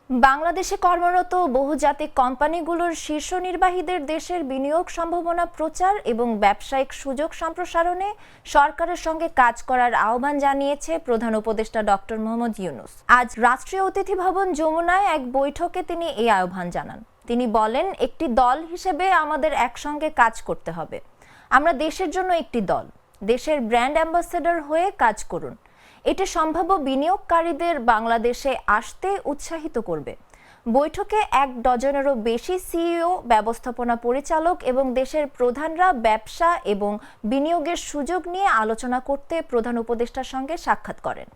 বাংলাদেশে কর্মরত বহুজাতিক কোম্পানিগুলোর শীর্ষ নির্বাহীদের দেশের বিনিয়োগ সম্ভাবনা প্রচার এবং ব্যবসায়িক সুযোগ সম্প্রসারণে সরকারের সঙ্গে কাজ করার আহ্বান জানিয়েছে প্রধান উপদেষ্টা ডক্টর মোহাম্মদ ইউনূস। আজ রাষ্ট্রীয় অতিথি ভবন যমুনায় এক বৈঠকে তিনি এই আহ্বান জানান। তিনি বলেন, একটি দল হিসেবে আমাদের একসঙ্গে কাজ করতে হবে। আমরা দেশের জন্য একটি দল, দেশের ব্র্যান্ড অ্যাম্বাসেডর হয়ে কাজ করুন। এটি সম্ভাব্য বিনিয়োগকারীদের বাংলাদেশে আসতে উৎসাহিত করবে। বৈঠকে ১ ডজনেরও বেশি সিইও, ব্যবস্থাপনা পরিচালক এবং দেশের প্রধানরা ব্যবসা এবং বিনিয়োগের সুযোগ নিয়ে আলোচনা করতে প্রধান উপদেষ্টার সঙ্গে সাক্ষাৎ করেন।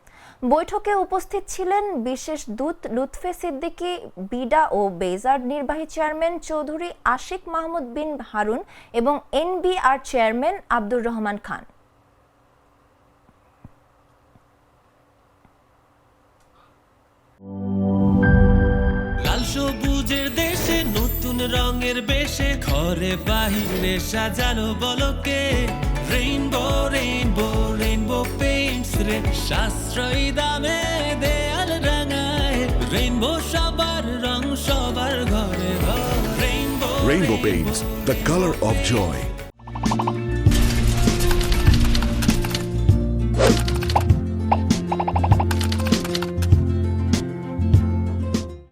বৈঠকে উপস্থিত ছিলেন বিশেষ দূত লুৎফে সিদ্দিকী, বিডা ও বেজার নির্বাহী চেয়ারম্যান চৌধুরী আশিক মাহমুদ বিন হারুন এবং এনবিআর চেয়ারম্যান আব্দুর রহমান খান। সবুজের দেশে নতুন রঙের বেশে ঘরে বাহিরে সাজানো বলকে রেইনবো রেইনবো রেইনবো পেইন্টস রে সাশ্রয়ী দামে দেয়াল রাঙায় রেইনবো সবার রং সবার ঘরে ঘরে Rainbow Paints, the color of joy.